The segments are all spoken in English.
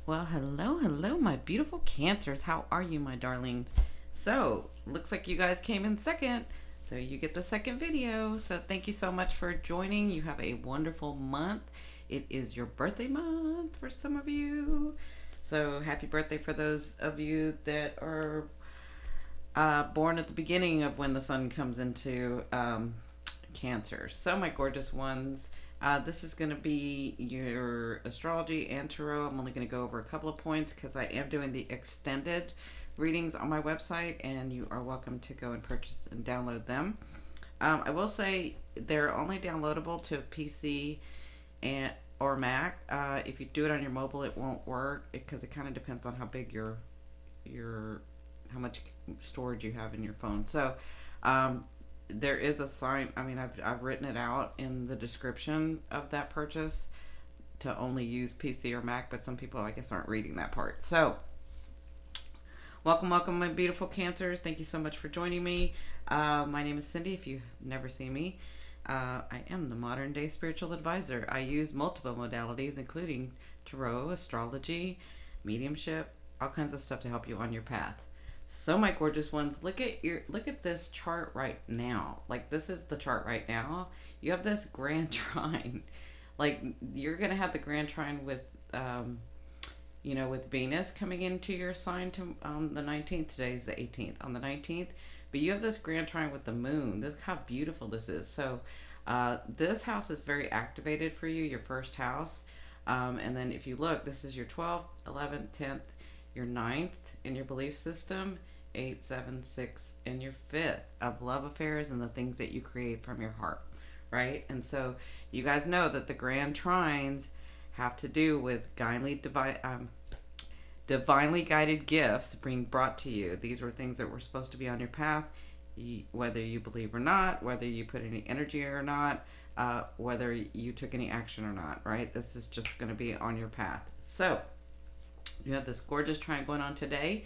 Well, hello, my beautiful Cancers. How are you, my darlings? So, looks like you guys came in second. So, you get the second video. So, thank you so much for joining. You have a wonderful month. It is your birthday month for some of you. So, happy birthday for those of you that are born at the beginning of when the sun comes into Cancer. So, my gorgeous ones. This is going to be your astrology and tarot. I'm only going to go over a couple of points because I am doing the extended readings on my website, and you are welcome to go and purchase and download them. I will say they're only downloadable to PC or Mac. If you do it on your mobile, it won't work because it kind of depends on how big how much storage you have in your phone. So there is a sign. I mean, I've written it out in the description of that purchase to only use PC or Mac, but some people, I guess, aren't reading that part. So, welcome, my beautiful Cancers. Thank you so much for joining me. My name is Cindy. If you've never seen me, I am the modern day spiritual advisor. I use multiple modalities, including tarot, astrology, mediumship, all kinds of stuff to help you on your path. So, my gorgeous ones, look at this chart right now. Like, this is the chart right now. You have this grand trine. Like, you're gonna have the grand trine with with Venus coming into your sign on the 19th. Today is the 18th. On the 19th, but you have this grand trine with the moon. Look how beautiful this is. So this house is very activated for you, your first house. And then if you look, this is your 12th, 11th, 10th, your 9th in your belief system, 8, 7, 6, and your 5th of love affairs and the things that you create from your heart, right? And so you guys know that the grand trines have to do with divinely guided gifts being brought to you. These were things that were supposed to be on your path, whether you believe or not, whether you put any energy or not, whether you took any action or not, right? This is just going to be on your path. So you have this gorgeous trine going on today.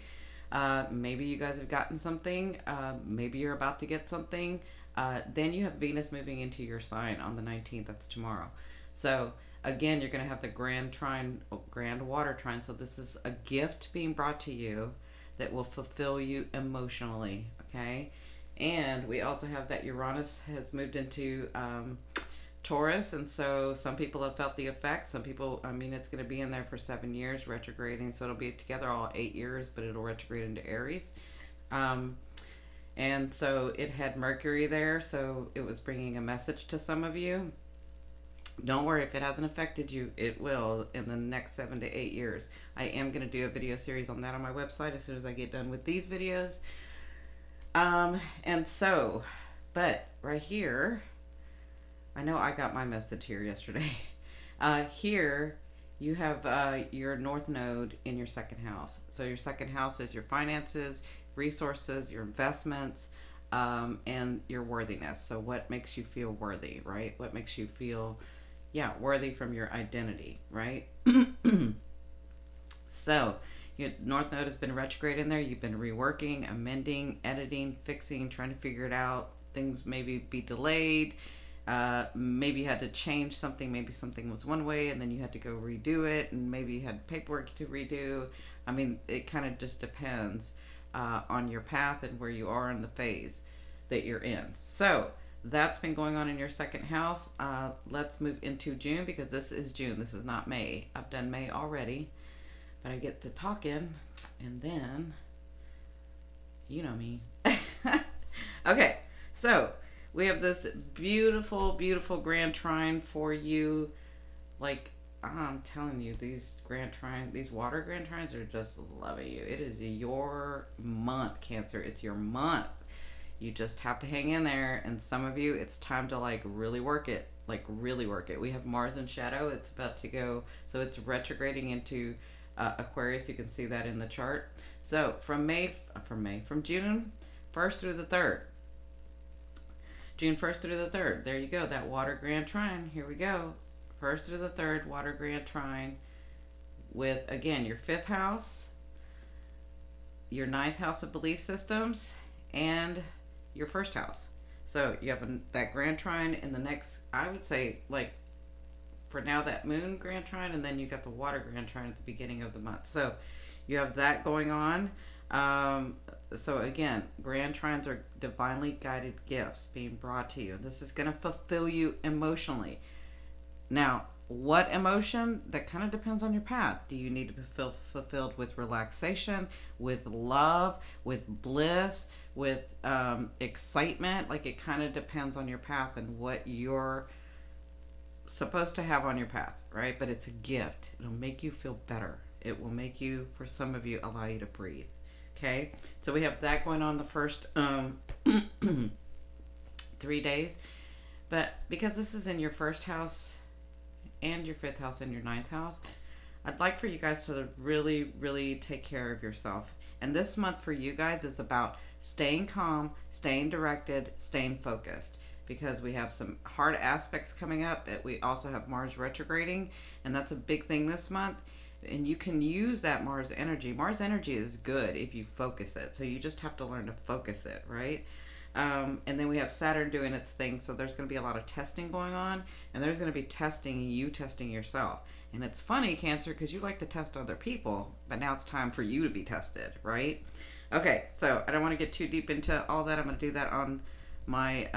Maybe you guys have gotten something. Maybe you're about to get something. Then you have Venus moving into your sign on the 19th. That's tomorrow. So again, you're going to have the grand trine, grand water trine. So this is a gift being brought to you that will fulfill you emotionally. Okay. And we also have that Uranus has moved into Taurus, and so some people have felt the effects. Some people, I mean, it's going to be in there for 7 years, retrograding, so it'll be together all 8 years, but it'll retrograde into Aries. And so it had Mercury there, so it was bringing a message to some of you. Don't worry, if it hasn't affected you, it will in the next 7 to 8 years. I am going to do a video series on that on my website as soon as I get done with these videos. And so, but right here, I know I got my message here yesterday. Here you have your North Node in your second house. So your second house is your finances, resources, your investments, and your worthiness. So what makes you feel worthy, right? What makes you feel, worthy from your identity, right? So your North Node has been retrograde in there. You've been reworking, amending, editing, fixing, trying to figure it out. Things maybe be delayed. Maybe you had to change something. Maybe something was one way and then you had to go redo it, and maybe you had paperwork to redo. I mean, it kind of just depends on your path and where you are in the phase that you're in. So that's been going on in your second house. Let's move into June, because this is June. This is not May. I've done May already, but I get to talking, and then you know me. Okay, so we have this beautiful, beautiful grand trine for you. Like, I'm telling you, these water grand trines are just loving you. It is your month, Cancer. It's your month. You just have to hang in there. And some of you, it's time to like really work it. Like really work it. We have Mars in shadow. It's about to go. So it's retrograding into Aquarius. You can see that in the chart. So from June 1st through the 3rd. June 1st through the 3rd. There you go. That water grand trine. Here we go. 1st through the 3rd, water grand trine with, again, your 5th house, your 9th house of belief systems, and your 1st house. So you have that grand trine in the next, I would say, like for now, that moon grand trine, and then you got the water grand trine at the beginning of the month. So you have that going on. So again, grand trines are divinely guided gifts being brought to you. This is going to fulfill you emotionally. Now, what emotion? That kind of depends on your path. Do you need to be fulfilled with relaxation, with love, with bliss, with excitement? Like, it kind of depends on your path and what you're supposed to have on your path, right? But it's a gift. It'll make you feel better. It will make you, for some of you, allow you to breathe. Okay, so we have that going on the first 3 days. But because this is in your first house and your fifth house and your ninth house, I'd like for you guys to really, really take care of yourself. And this month for you guys is about staying calm, staying directed, staying focused. Because we have some hard aspects coming up. We also have Mars retrograding, and that's a big thing this month. And you can use that Mars energy. Mars energy is good if you focus it. So you just have to learn to focus it, right? And then we have Saturn doing its thing. So there's going to be a lot of testing going on. And there's going to be testing yourself. And it's funny, Cancer, because you like to test other people. But now it's time for you to be tested, right? Okay, so I don't want to get too deep into all that. I'm going to do that on my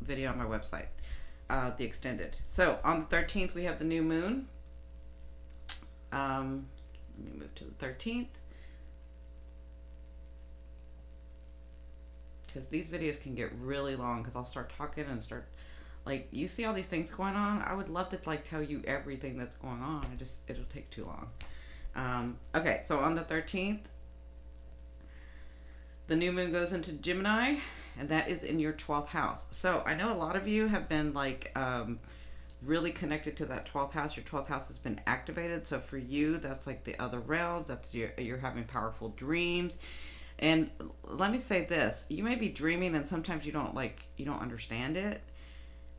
video on my website, the extended. So on the 13th, we have the new moon. Let me move to the 13th, because these videos can get really long because I'll start talking and start, like, you see all these things going on. I would love to, like, tell you everything that's going on. It'll take too long. Okay, so on the 13th, the new moon goes into Gemini, and that is in your 12th house. So I know a lot of you have been, like, really connected to that 12th house. Your 12th house has been activated. So for you, that's like the other realms. That's you're having powerful dreams. And let me say this, you may be dreaming and sometimes you don't understand it.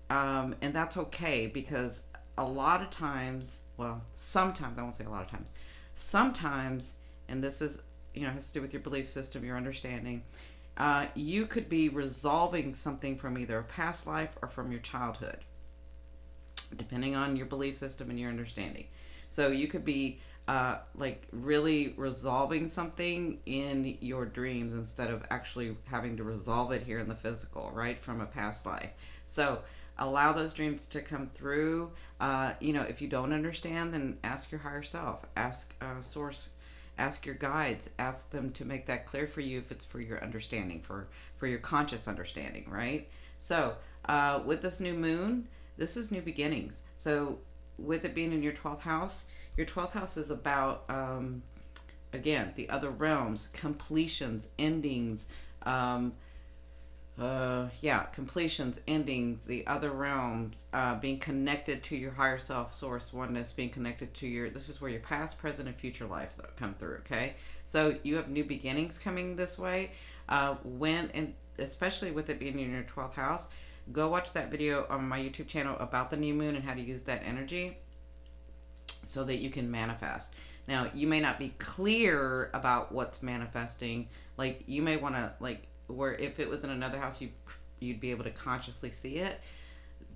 And that's okay, because a lot of times, well, sometimes, I won't say a lot of times, sometimes, and this is, has to do with your belief system, your understanding, you could be resolving something from either a past life or from your childhood, depending on your belief system and your understanding. So you could be like really resolving something in your dreams instead of actually having to resolve it here in the physical, right, from a past life. So allow those dreams to come through. If you don't understand, then ask your higher self, ask source, ask your guides, ask them to make that clear for you if it's for your understanding, for your conscious understanding, right? So with this new moon, this is new beginnings. So with it being in your 12th house, your 12th house is about, again, the other realms, completions, endings, completions, endings, the other realms, being connected to your higher self, source, oneness, being connected to this is where your past, present, and future lives come through, okay? So you have new beginnings coming this way, and especially with it being in your 12th house. Go watch that video on my YouTube channel about the new moon and how to use that energy so that you can manifest. Now, you may not be clear about what's manifesting. Like, you may want to, like, where if it was in another house, you'd be able to consciously see it.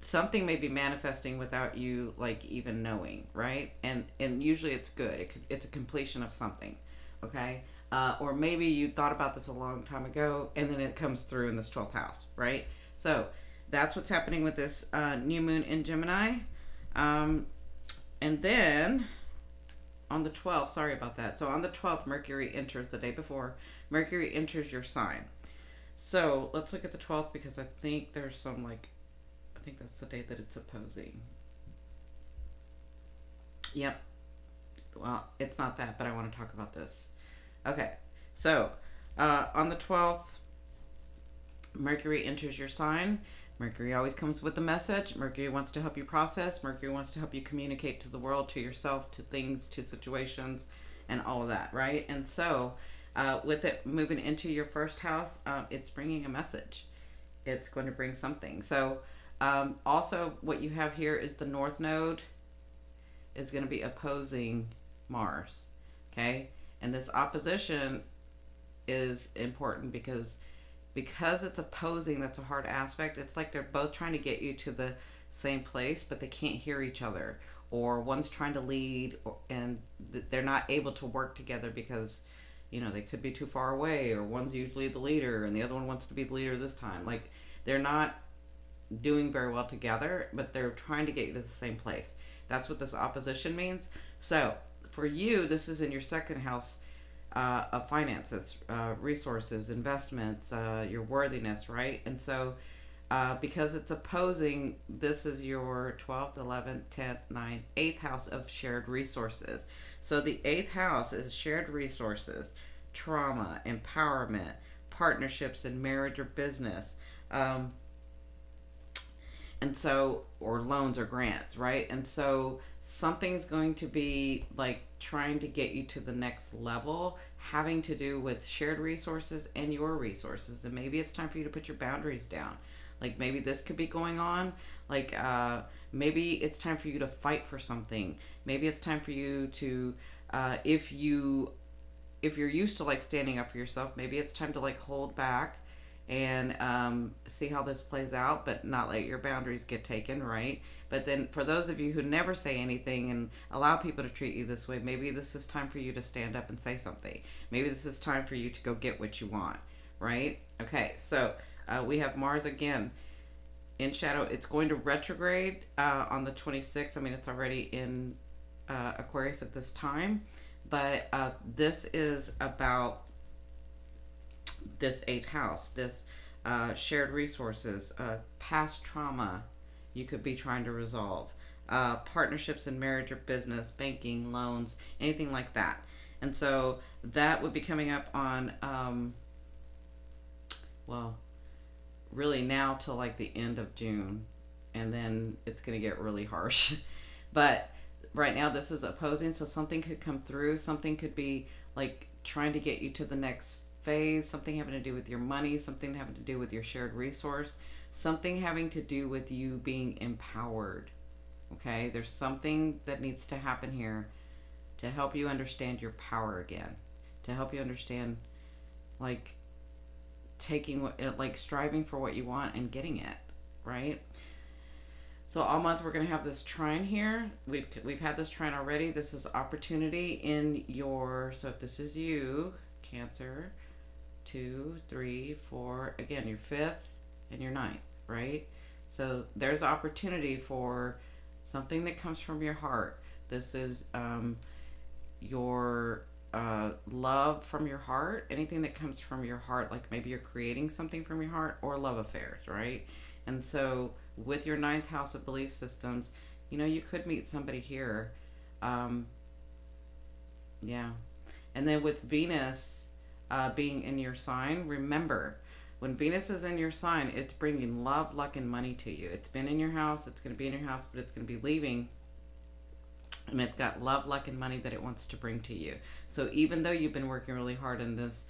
Something may be manifesting without you, like, even knowing, right? And usually it's good. It's a completion of something, okay? Or maybe you thought about this a long time ago, and then it comes through in this 12th house, right? So that's what's happening with this new moon in Gemini. And then on the 12th, sorry about that. So on the 12th, Mercury enters the day before. Mercury enters your sign. So let's look at the 12th, because I think there's some, like, I think that's the day that it's opposing. Yep. Well, it's not that, but I want to talk about this. Okay. So on the 12th, Mercury enters your sign. Mercury always comes with a message. Mercury wants to help you process. Mercury wants to help you communicate to the world, to yourself, to things, to situations, and all of that, right? And so with it moving into your first house, it's bringing a message. It's going to bring something. So also what you have here is the North Node is going to be opposing Mars, okay? And this opposition is important because it's opposing. That's a hard aspect. It's like they're both trying to get you to same place, but they can't hear each other, or one's trying to lead, and they're not able to work together because they could be too far away, or one's usually the leader and the other one wants to be the leader this time. Like, they're not doing very well together, but they're trying to get you to the same place. That's what this opposition means. So for you, this is in your second house of finances, resources, investments, your worthiness, right? And so because it's opposing, this is your 12th, 11th, 10th, 9th, 8th house of shared resources. So the 8th house is shared resources, trauma, empowerment, partnerships in marriage or business. And so, or loans or grants, right? And so something's going to be like trying to get you to the next level, having to do with shared resources and your resources. And maybe it's time for you to put your boundaries down. Like, maybe this could be going on. Like, maybe it's time for you to fight for something. Maybe it's time for you to, if you're used to like standing up for yourself, maybe it's time to like hold back and see how this plays out, but not let your boundaries get taken, right? But then for those of you who never say anything and allow people to treat you this way, maybe this is time for you to stand up and say something. Maybe this is time for you to go get what you want, right? Okay, so we have Mars again in shadow. It's going to retrograde on the 26th. I mean, it's already in Aquarius at this time, but this is about this 8th house, this shared resources, past trauma you could be trying to resolve, partnerships in marriage or business, banking, loans, anything like that. And so that would be coming up on, well, really now till like the end of June, and then it's going to get really harsh. But right now this is opposing, so something could come through. Something could be like trying to get you to the next phase, something having to do with your money, something having to do with your shared resource, something having to do with you being empowered. Okay, there's something that needs to happen here to help you understand your power again, to help you understand like taking what, like striving for what you want and getting it, right? So all month we're going to have this trine here. We've had this trine already. This is opportunity in your, so if this is you, Cancer, 2, 3, 4, again, your 5th and your 9th, right? So there's opportunity for something that comes from your heart. This is your love from your heart, anything that comes from your heart, like maybe you're creating something from your heart, or love affairs, right? And so with your 9th house of belief systems, you could meet somebody here. Yeah. And then with Venus being in your sign, remember, when Venus is in your sign, it's bringing love, luck, and money to you. It's been in your house, it's going to be in your house, but it's going to be leaving. And it's got love, luck, and money that it wants to bring to you. So even though you've been working really hard in this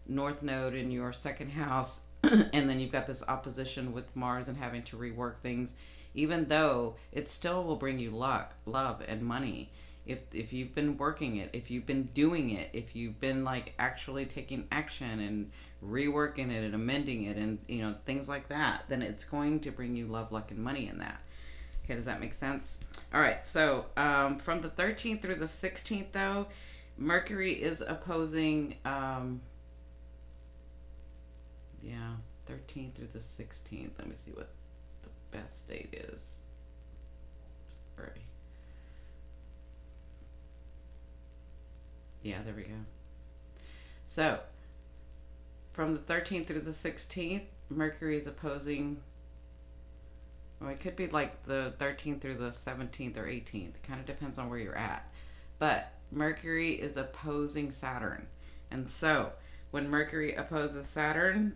North Node in your second house, and then you've got this opposition with Mars and having to rework things, even though it still will bring you luck, love, and money. If you've been working it, if you've been doing it, if you've been like actually taking action and reworking it and amending it and things like that, then it's going to bring you love, luck, and money in that. Okay, does that make sense? All right, so from the 13th through the 16th, though, Mercury is opposing, 13th through the 16th. Let me see what the best date is. Sorry. Yeah, there we go. So, from the 13th through the 16th, Mercury is opposing, well, it could be like the 13th through the 17th or 18th. It kind of depends on where you're at. But Mercury is opposing Saturn. And so, when Mercury opposes Saturn,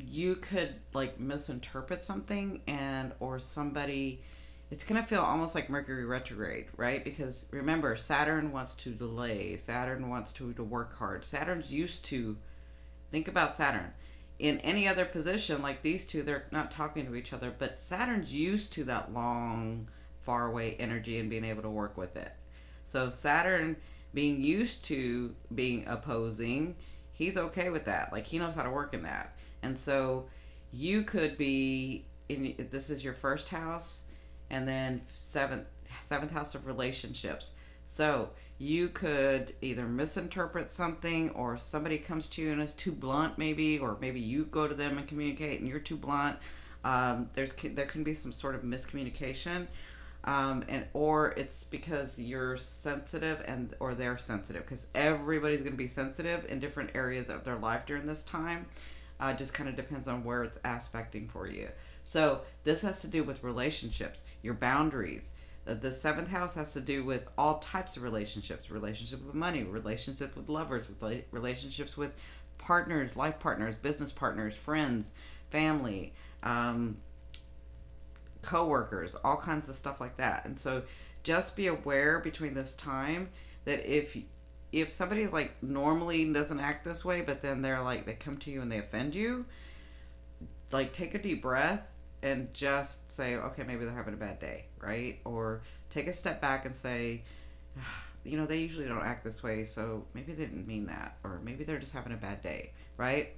you could like misinterpret something, or somebody, it's going to feel almost like Mercury retrograde, right? Because remember, Saturn wants to delay. Saturn wants to work hard. Saturn's used to, think about Saturn. In any other position, like these two, they're not talking to each other, but Saturn's used to that long, far away energy and being able to work with it. So Saturn being used to being opposing, he's okay with that. Like, he knows how to work in that. And so you could be in, this is your first house, and then seventh house of relationships. So you could either misinterpret something, or somebody comes to you and is too blunt, maybe, or maybe you go to them and communicate and you're too blunt. There can be some sort of miscommunication, and or it's because you're sensitive and or they're sensitive, because everybody's going to be sensitive in different areas of their life during this time. Just kind of depends on where it's aspecting for you. So this has to do with relationships, your boundaries. The seventh house has to do with all types of relationships: relationships with money, relationships with lovers, relationships with partners, life partners, business partners, friends, family, co-workers, all kinds of stuff like that. And so just be aware between this time that if somebody is like normally doesn't act this way, but then they're like, they come to you and they offend you, like take a deep breath and just say, okay, maybe they're having a bad day, right? Or take a step back and say, you know, they usually don't act this way, so maybe they didn't mean that, or maybe they're just having a bad day, right?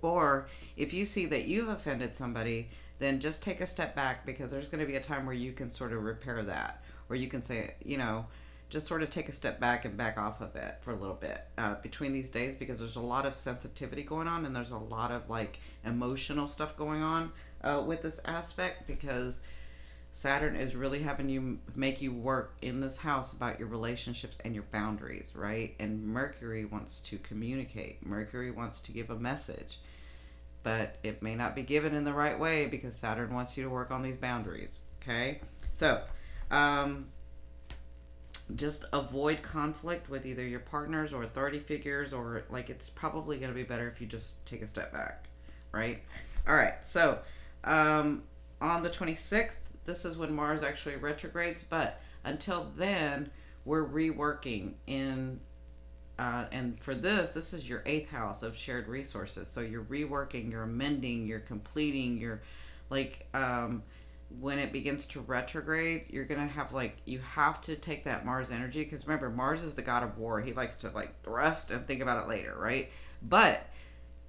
Or if you see that you've offended somebody, then just take a step back, because there's going to be a time where you can sort of repair that, or you can say, you know, just sort of take a step back and back off of it for a little bit between these days, because there's a lot of sensitivity going on, and there's a lot of like emotional stuff going on with this aspect, because Saturn is really having you make you work in this house about your relationships and your boundaries, right? And Mercury wants to communicate. Mercury wants to give a message, but it may not be given in the right way, because Saturn wants you to work on these boundaries, okay? So, just avoid conflict with either your partners or authority figures, or like it's probably going to be better if you just take a step back, right? All right, so on the 26th, this is when Mars actually retrogrades, but until then, we're reworking in, and for this is your 8th house of shared resources. So you're reworking, you're amending, you're completing, you're like, when it begins to retrograde, you're going to have like, you have to take that Mars energy, because remember, Mars is the god of war. He likes to like thrust and think about it later, right? But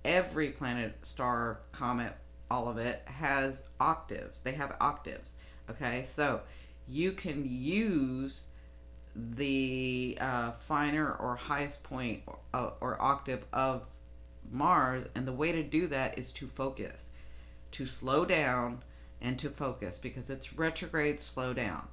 every planet, star, comet, all of it has octaves. They have octaves, okay? So you can use the finer or highest point or octave of Mars, and the way to do that is to focus, to slow down, and to focus, because it's retrograde. Slow down.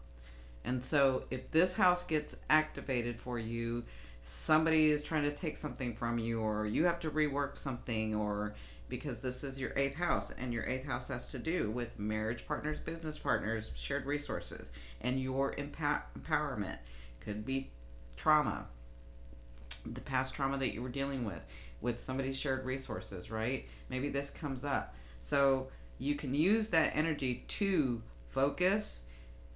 And so if this house gets activated for you, somebody is trying to take something from you, or you have to rework something, or because this is your 8th house, and your 8th house has to do with marriage partners, business partners, shared resources, and your empowerment. Could be trauma, the past trauma that you were dealing with somebody's shared resources, right? Maybe this comes up. So you can use that energy to focus,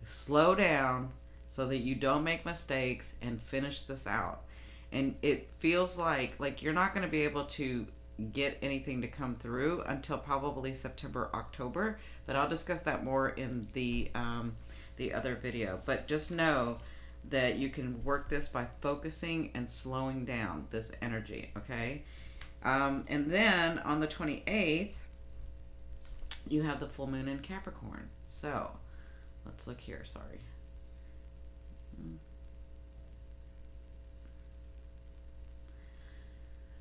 slow down, so that you don't make mistakes, and finish this out. And it feels like you're not going to be able to get anything to come through until probably September, October, but I'll discuss that more in the other video. But just know that you can work this by focusing and slowing down this energy, okay? And then on the 28th, you have the full moon in Capricorn. So let's look here. Sorry.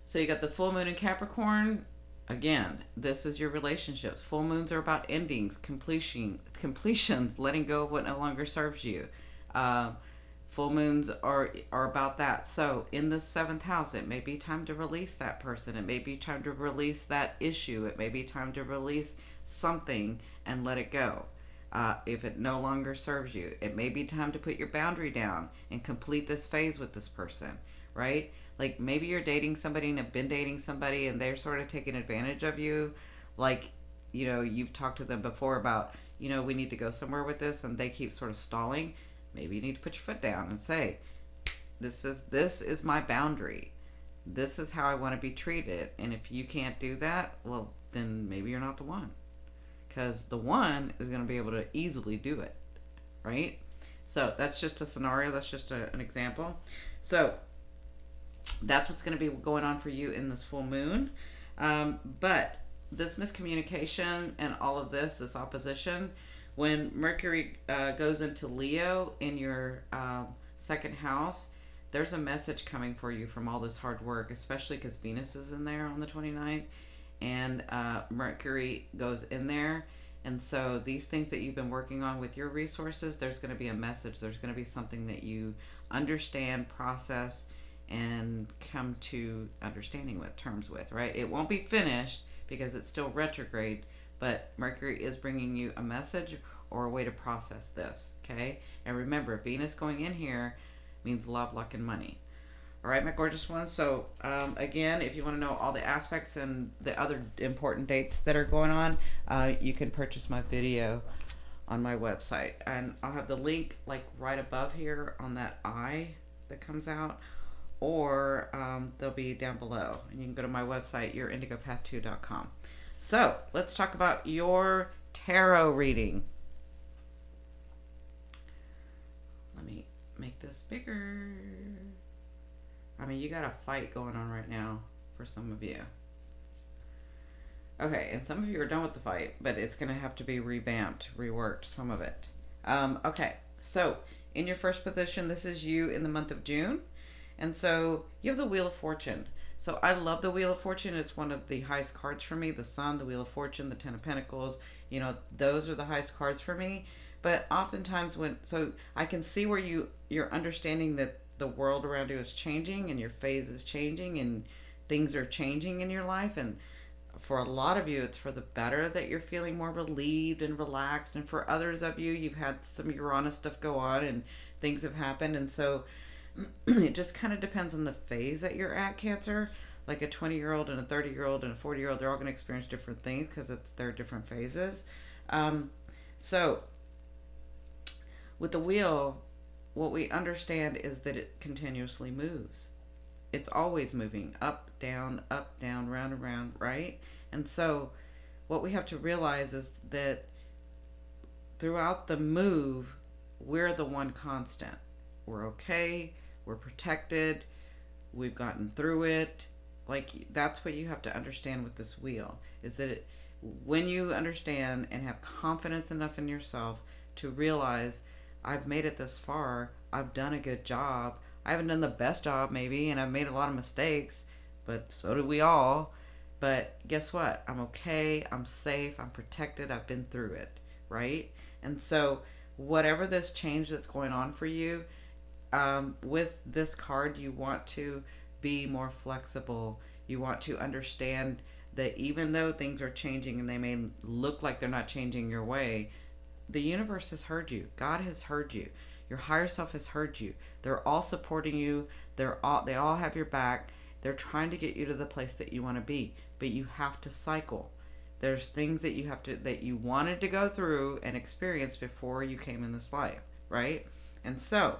So you got the full moon in Capricorn. Again, this is your relationships. Full moons are about endings, completions, letting go of what no longer serves you. Full moons are about that. So in the 7th house, it may be time to release that person. It may be time to release that issue. It may be time to release something and let it go. If it no longer serves you, it may be time to put your boundary down and complete this phase with this person, right? Like maybe you're dating somebody and have been dating somebody, and they're sort of taking advantage of you. Like, you know, you've talked to them before about, you know, we need to go somewhere with this, and they keep sort of stalling. Maybe you need to put your foot down and say, this is my boundary. This is how I want to be treated. And if you can't do that, well, then maybe you're not the one. Because the one is going to be able to easily do it, right? So that's just a scenario. That's just an example. So that's what's going to be going on for you in this full moon. But this miscommunication and all of this opposition, when Mercury goes into Leo in your second house, there's a message coming for you from all this hard work, especially because Venus is in there on the 29th, and Mercury goes in there. And so these things that you've been working on with your resources, there's going to be a message. There's going to be something that you understand, process, and come to understanding with, terms with, right? It won't be finished because it's still retrograde, but Mercury is bringing you a message or a way to process this, okay? And remember, Venus going in here means love, luck, and money. All right, my gorgeous ones. So again, if you want to know all the aspects and the other important dates that are going on, you can purchase my video on my website. And I'll have the link like right above here on that eye that comes out, or they'll be down below. And you can go to my website, yourindigopath2.com. So let's talk about your tarot reading. Let me make this bigger. I mean, you got a fight going on right now for some of you. Okay, and some of you are done with the fight, but it's going to have to be revamped, reworked, some of it. Okay, so in your first position, this is you in the month of June. And so you have the Wheel of Fortune. So I love the Wheel of Fortune. It's one of the highest cards for me. The Sun, the Wheel of Fortune, the Ten of Pentacles. You know, those are the highest cards for me. But oftentimes so I can see where you're understanding that the world around you is changing and your phase is changing and things are changing in your life. And for a lot of you, it's for the better that you're feeling more relieved and relaxed. And for others of you, you've had some Uranus stuff go on and things have happened. And so it just kind of depends on the phase that you're at, Cancer. Like a 20-year-old and a 30-year-old and a 40-year-old, they're all going to experience different things because they're different phases. So with the wheel, what we understand is that it continuously moves. It's always moving up, down, round and round, right? And so what we have to realize is that throughout the move, we're the one constant. We're okay. We're protected. We've gotten through it. Like, that's what you have to understand with this wheel, is that when you understand and have confidence enough in yourself to realize, I've made it this far, I've done a good job. I haven't done the best job maybe, and I've made a lot of mistakes, but so do we all. But guess what? I'm okay, I'm safe, I'm protected, I've been through it, right? And so whatever this change that's going on for you, with this card, you want to be more flexible. You want to understand that even though things are changing and they may look like they're not changing your way, the universe has heard you. God has heard you. Your higher self has heard you. They're all supporting you. They all have your back. They're trying to get you to the place that you want to be, but you have to cycle. There's things that you wanted to go through and experience before you came in this life, right? And so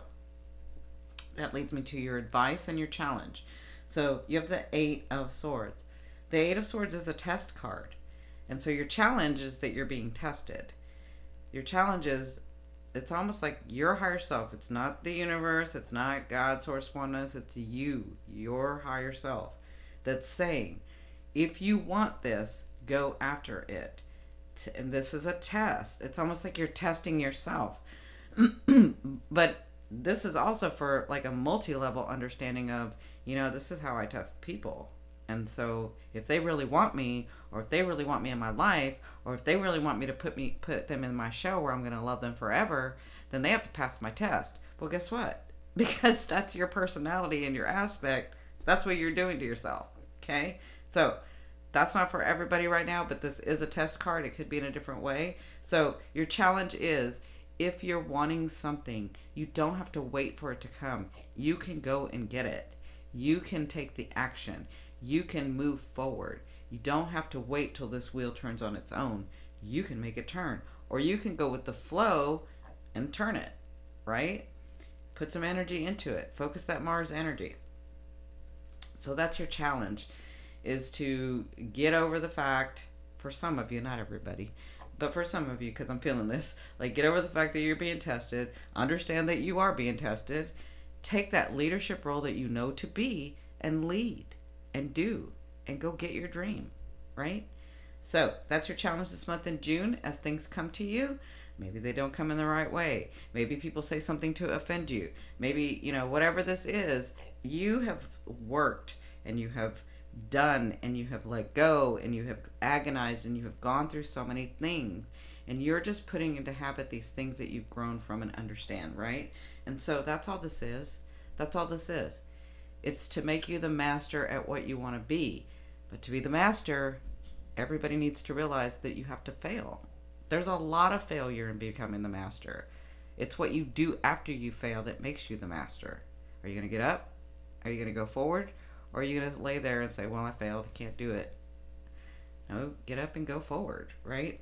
that leads me to your advice and your challenge. So you have the Eight of Swords. The Eight of Swords is a test card. And so your challenge is that you're being tested. Your challenge is, it's almost like your higher self. It's not the universe. It's not God, source, oneness. It's you, your higher self, that's saying, if you want this, go after it. And this is a test. It's almost like you're testing yourself. But this is also for like a multi-level understanding of, this is how I test people. And so if they really want me, or if they really want me in my life, or if they really want me to put them in my show where I'm going to love them forever, then they have to pass my test. Well, guess what? Because that's your personality and your aspect. That's what you're doing to yourself. Okay? So that's not for everybody right now, but this is a test card. It could be in a different way. So your challenge is, if you're wanting something, you don't have to wait for it to come. You can go and get it. You can take the action. You can move forward. You don't have to wait till this wheel turns on its own. You can make it turn. Or you can go with the flow and turn it, right? Put some energy into it. Focus that Mars energy. So that's your challenge, is to get over the fact, for some of you, not everybody, but for some of you, because I'm feeling this, like, get over the fact that you're being tested. Understand that you are being tested. Take that leadership role that you know to be and lead and do. and go get your dream, right? So that's your challenge this month in June as things come to you. Maybe they don't come in the right way. Maybe people say something to offend you. Maybe, whatever this is, you have worked and you have done and you have let go and you have agonized and you have gone through so many things. And you're just putting into habit these things that you've grown from and understand, right? And so that's all this is. That's all this is. It's to make you the master at what you want to be. But to be the master, everybody needs to realize that you have to fail. There's a lot of failure in becoming the master. It's what you do after you fail that makes you the master. Are you going to get up? Are you going to go forward? Or are you going to lay there and say, well, I failed, I can't do it? No, get up and go forward, right?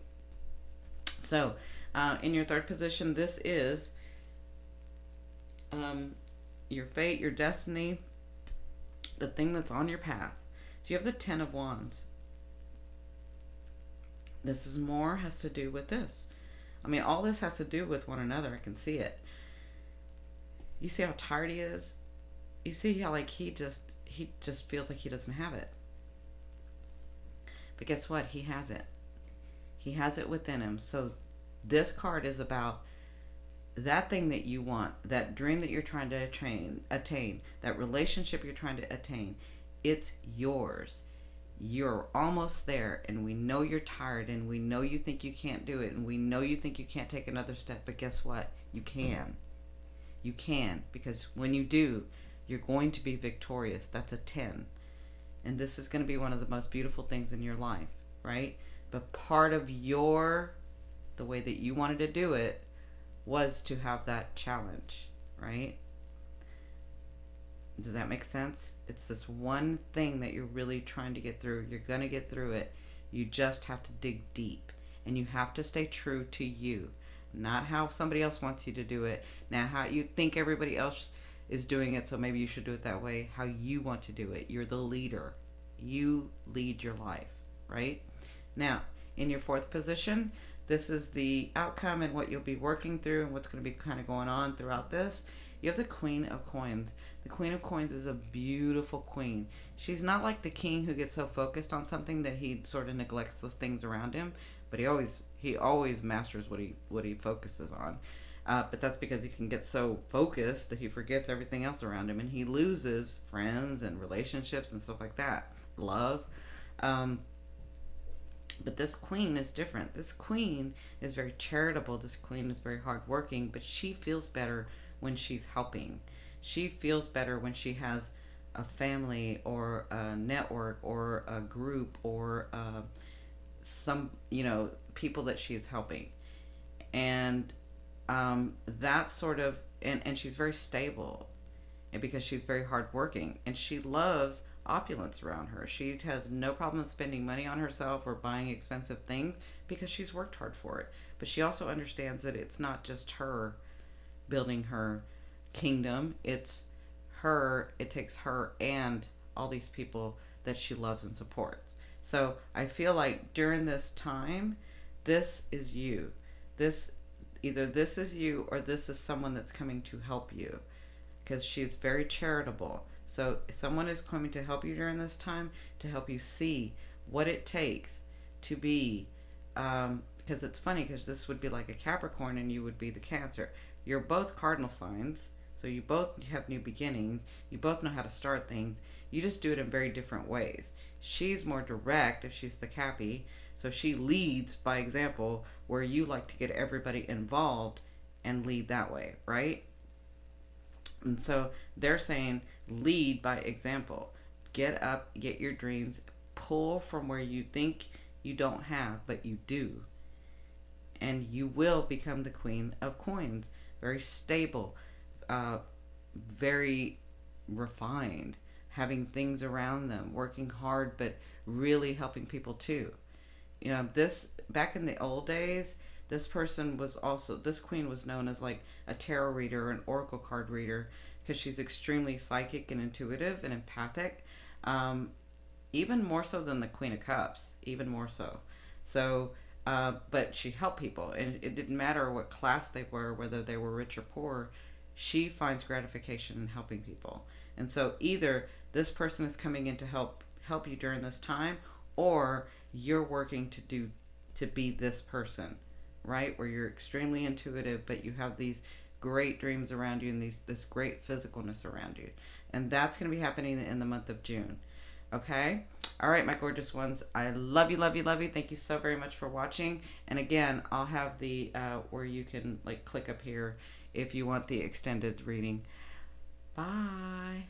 So, in your third position, this is your fate, your destiny, the thing that's on your path. So you have the 10 of Wands. This is more has to do with this. I mean, all this has to do with one another. I can see it. You see how tired he is? You see how he just feels like he doesn't have it. But guess what? He has it. He has it within him. So this card is about that thing that you want, that dream that you're trying to attain, that relationship you're trying to attain. It's yours. You're almost there, and we know you're tired, and we know you think you can't do it, and we know you think you can't take another step, but guess what? You can. You can, because when you do, you're going to be victorious. That's a 10. And this is going to be one of the most beautiful things in your life, right? But part of the way that you wanted to do it was to have that challenge, right? Does that make sense? It's this one thing that you're really trying to get through. You're going to get through it. You just have to dig deep. And you have to stay true to you. Not how somebody else wants you to do it. Now, how you think everybody else is doing it, so maybe you should do it that way. How you want to do it. You're the leader. You lead your life, right? Now, in your fourth position, this is the outcome and what you'll be working through and what's going to be kind of going on throughout this. You have the Queen of Coins. The Queen of Coins is a beautiful queen. She's not like the king who gets so focused on something that he sort of neglects those things around him, but he always masters what he focuses on. But that's because he can get so focused that he forgets everything else around him, and he loses friends and relationships and stuff like that. Love. But this queen is different. This queen is very charitable. This queen is very hardworking, but she feels better when she's helping. She feels better when she has a family or a network or a group or some, people that she's helping. And that's sort of, and she's very stable, and because she's very hardworking, and she loves opulence around her. She has no problem spending money on herself or buying expensive things because she's worked hard for it. But she also understands that it's not just her building her kingdom. It takes her and all these people that she loves and supports. So I feel like during this time, this is you. Either this is you or this is someone that's coming to help you, because she's very charitable. So someone is coming to help you during this time to help you see what it takes to be, because it's funny, because this would be like a Capricorn and you would be the Cancer. You're both cardinal signs, so you both have new beginnings. You both know how to start things. You just do it in very different ways. She's more direct if she's the Cappy, so she leads by example, where you like to get everybody involved and lead that way, right? And so they're saying lead by example. Get up, get your dreams, pull from where you think you don't have, but you do. And you will become the Queen of Coins. Very stable, very refined, having things around them, working hard, but really helping people too. This, back in the old days, this queen was known as like a tarot reader or an oracle card reader, because she's extremely psychic and intuitive and empathic, even more so than the Queen of Cups, even more so. So, but she helped people, and it didn't matter what class they were, whether they were rich or poor. She finds gratification in helping people. And so either this person is coming in to help help you during this time, or you're working to be this person, right? Where you're extremely intuitive, but you have these great dreams around you and this great physicalness around you. And that's going to be happening in the month of June. Okay? All right, my gorgeous ones. I love you, love you, love you. Thank you so very much for watching. And again, I'll have the where you can like click up here if you want the extended reading. Bye.